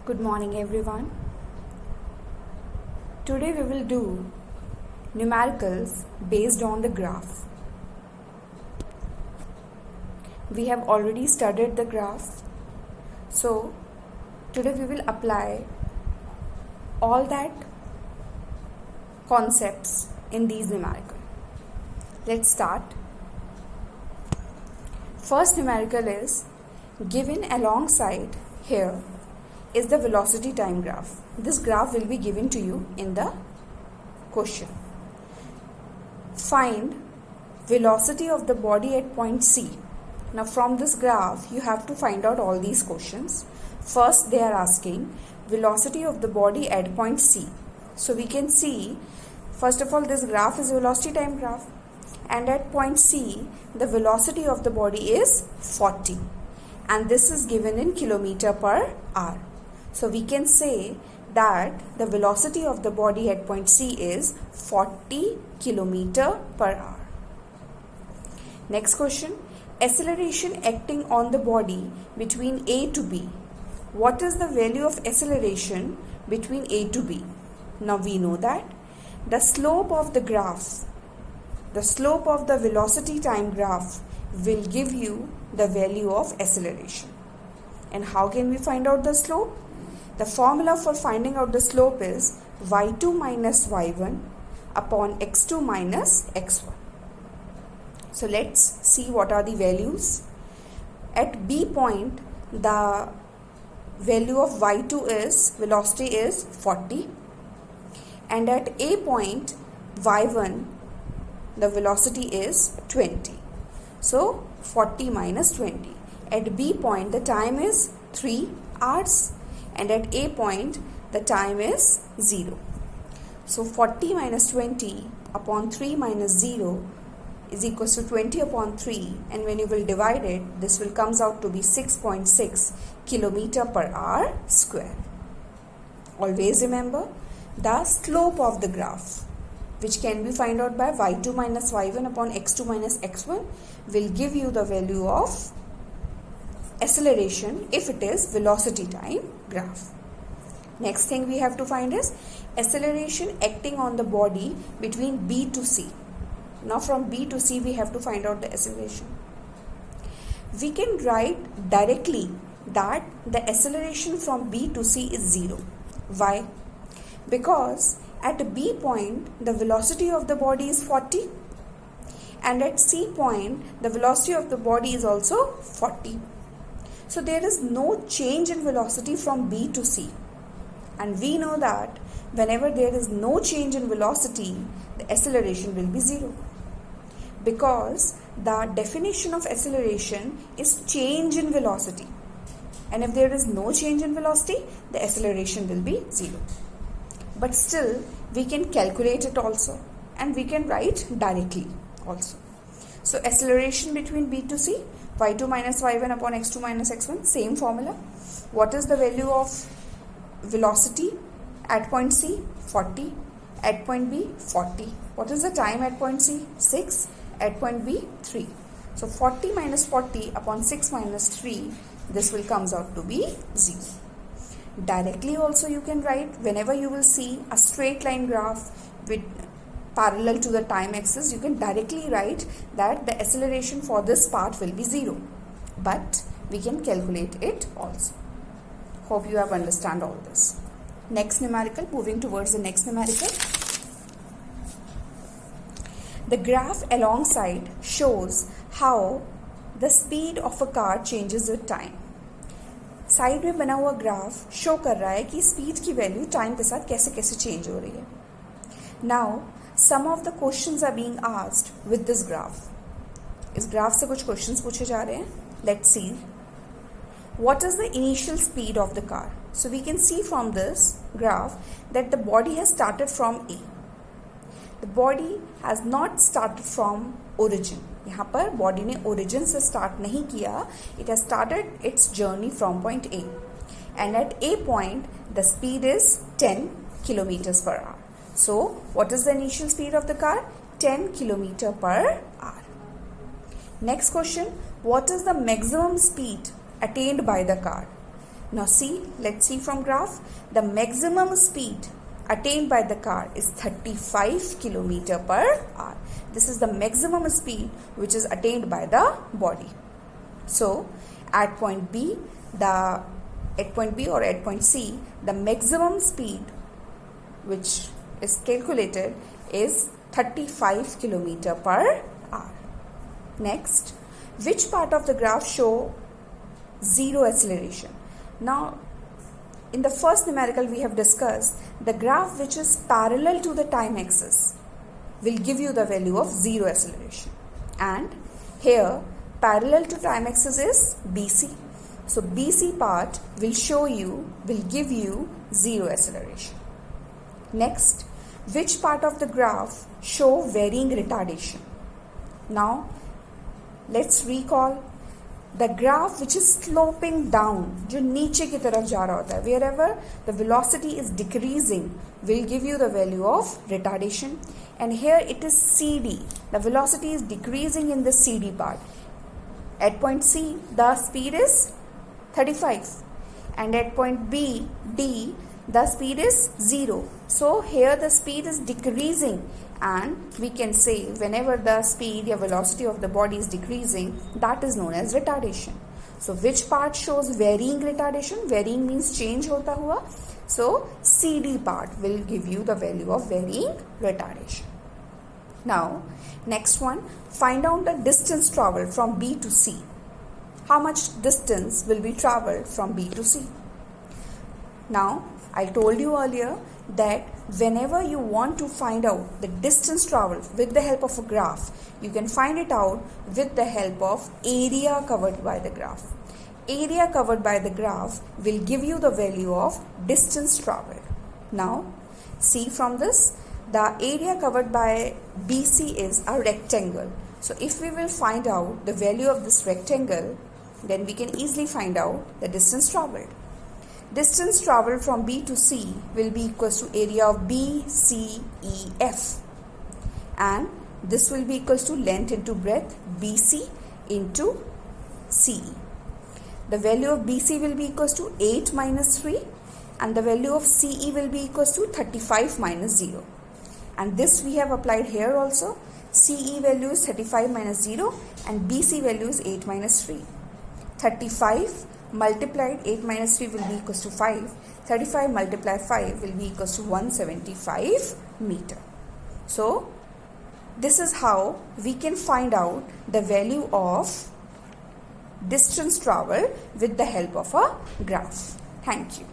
Good morning everyone. Today we will do numericals based on the graph. We have already studied the graph. So today we will apply all that concepts in these numerical. Let's start. First numerical is given alongside here is the velocity time graph. This graph will be given to you in the question. Find velocity of the body at point C. Now from this graph you have to find out all these questions. First they are asking velocity of the body at point C. So we can see first of all this graph is velocity time graph, and at point C the velocity of the body is 40 and this is given in kilometer per hour. So we can say that the velocity of the body at point C is 40 kilometer per hour. Next question, acceleration acting on the body between A to B. What is the value of acceleration between A to B? Now we know that the slope of the graph, the slope of the velocity time graph will give you the value of acceleration. And how can we find out the slope? The formula for finding out the slope is y2 minus y1 upon x2 minus x1. So let's see what are the values. At B point, the value of y2 is, velocity is 40. And at A point, y1, the velocity is 20. So 40 minus 20. At B point, the time is 3 hours. And at A point the time is 0. So 40 minus 20 upon 3 minus 0 is equals to 20 upon 3, and when you will divide it, this will comes out to be 6.6 kilometer per hour square. Always remember the slope of the graph, which can be found out by y2 minus y1 upon x2 minus x1, will give you the value of acceleration if it is velocity time graph. Next thing we have to find is acceleration acting on the body between B to C. Now from B to C we have to find out the acceleration. We can write directly that the acceleration from B to C is 0. Why? Because at B point the velocity of the body is 40 and at C point the velocity of the body is also 40. So there is no change in velocity from B to C, and we know that whenever there is no change in velocity, the acceleration will be 0, because the definition of acceleration is change in velocity, and if there is no change in velocity, the acceleration will be 0. But still we can calculate it also, and we can write directly also. So acceleration between B to C, y2 minus y1 upon x2 minus x1, same formula. What is the value of velocity at point C? 40. At point B, 40. What is the time at point C? 6. At point B, 3. So 40 minus 40 upon 6 minus 3, this will comes out to be 0. Directly also you can write, whenever you will see a straight line graph with parallel to the time axis, you can directly write that the acceleration for this part will be 0, but we can calculate it also. Hope you have understand all this. Next numerical, moving towards the next numerical. The graph alongside shows how the speed of a car changes with time. Side में बना हुआ graph show कर रहा है कि speed की value time के साथ कैसे कैसे चेंज हो रही है. Now some of the questions are being asked with this graph. इस ग्राफ से कुछ questions पूछे जा रहे हैं. Let's see. What is the initial speed of the car? So we can see from this graph that the body has started from A. The body has not started from origin. यहाँ पर body ने origin से start नहीं किया. It has started its journey from point A. And at A point, the speed is 10 kilometers per hour. So, what is the initial speed of the car? 10 kilometer per hour. Next question, what is the maximum speed attained by the car? Now see, let's see from graph. The maximum speed attained by the car is 35 km per hour. This is the maximum speed which is attained by the body. So at point B or at point C, the maximum speed which is calculated is 35 km per hour. Next, which part of the graph show zero acceleration? Now, in the first numerical we have discussed, the graph which is parallel to the time axis will give you the value of zero acceleration. And here, parallel to time axis is BC. So, BC part will give you zero acceleration. Next, which part of the graph show varying retardation? Now, let's recall the graph which is sloping down, जो नीचे की तरफ जा रहा होता है, wherever the velocity is decreasing will give you the value of retardation. And here it is CD, the velocity is decreasing in the CD part. At point C, the speed is 35, and at point B, D, the speed is 0. So here the speed is decreasing, and we can say whenever the speed or velocity of the body is decreasing, that is known as retardation. So which part shows varying retardation? Varying means change hota hua. So CD part will give you the value of varying retardation. Now next one, find out the distance traveled from B to C. How much distance will be traveled from B to C? Now I told you earlier that whenever you want to find out the distance traveled with the help of a graph, you can find it out with the help of area covered by the graph. Area covered by the graph will give you the value of distance traveled. Now, see from this, the area covered by BC is a rectangle. So, if we will find out the value of this rectangle, then we can easily find out the distance traveled. Distance traveled from B to C will be equals to area of BCEF, and this will be equals to length into breadth BC into CE. The value of BC will be equals to 8 minus 3, and the value of CE will be equals to 35 minus 0. And this we have applied here also. CE value is 35 minus 0 and BC value is 8 minus 3. 35 multiplied 8 minus 3 will be equals to 5. 35 multiplied 5 will be equals to 175 meter. So, this is how we can find out the value of distance traveled with the help of a graph. Thank you.